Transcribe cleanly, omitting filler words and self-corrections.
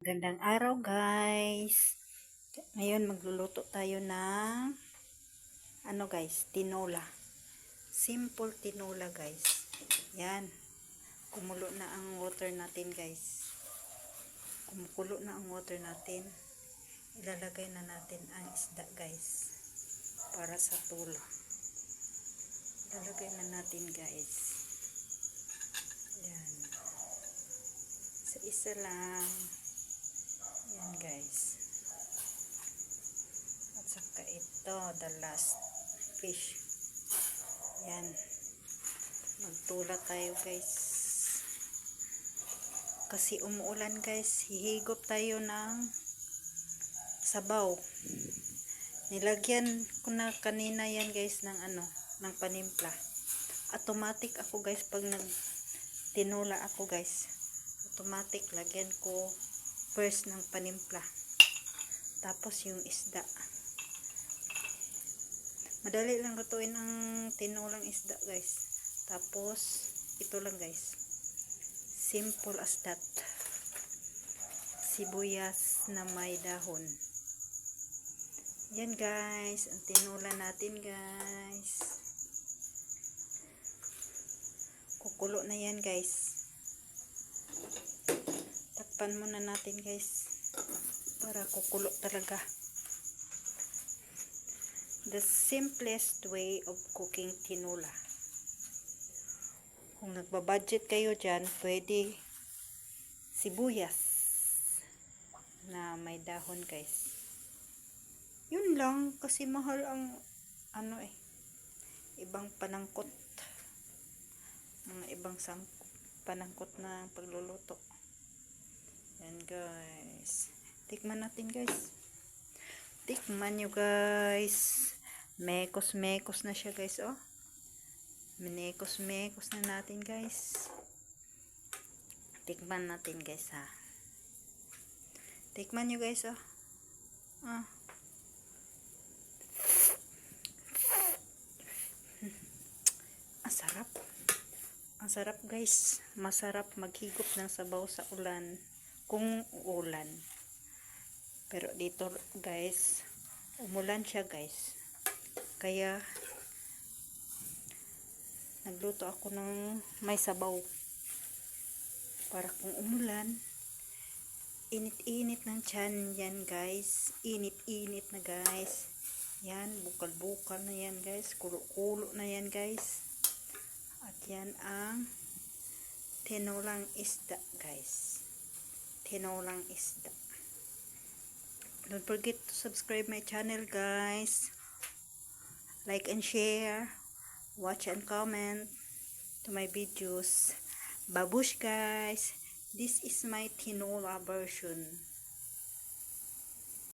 Gandang araw guys. Ngayon magluluto tayo ng guys, tinola. Simple tinola guys. Yan. Kumulo na ang water natin guys. Kumukulo na ang water natin. Ilalagay na natin ang isda guys. Para sa tula. Ilalagay na natin guys. Yan. Isa lang. Yan guys. At saka ito, the last fish. Yan. Magtula tayo guys. Kasi umuulan guys. Hihigop tayo ng sabaw. Nilagyan ko na kanina yan guys ng ng panimpla. Automatic ako guys pag nagtinula ako guys. Automatic lagyan ko first ng panimpla. Tapos yung isda. Madali lang lutuin ang tinulang isda guys. Tapos ito lang guys. Simple as that. Sibuyas na may dahon. Yan guys, ang tinula natin guys. Kukulo na yan guys. Takpan muna natin guys para kukulo talaga. The simplest way of cooking tinola. Kung nagbabudget kayo dyan, pwede sibuyas na may dahon guys. Yun lang kasi mahal ang ibang panangkot. Mga ibang panangkot na pagluluto. Yan guys. Tikman natin guys. Tikman nyo guys. Mekos-mekos na siya guys. Oh. Minekos-mekos na natin guys. Tikman natin guys ha. Tikman nyo guys oh. Ah. Ang sarap. Ang sarap guys. Masarap maghigop ng sabaw sa ulan. Kung ulan. Pero dito guys, umulan siya guys. Kaya nagluto ako ng may sabaw. Para kung umulan, init-init ng tiyan yan guys. Init-init na guys. Yan, bukal-bukal na yan guys. Kulo-kulo na yan guys. At yan ang tinolang isda guys. Tinolang isda. Don't forget to subscribe my channel guys. Like and share. Watch and comment to my videos. Babush guys. This is my tinola version.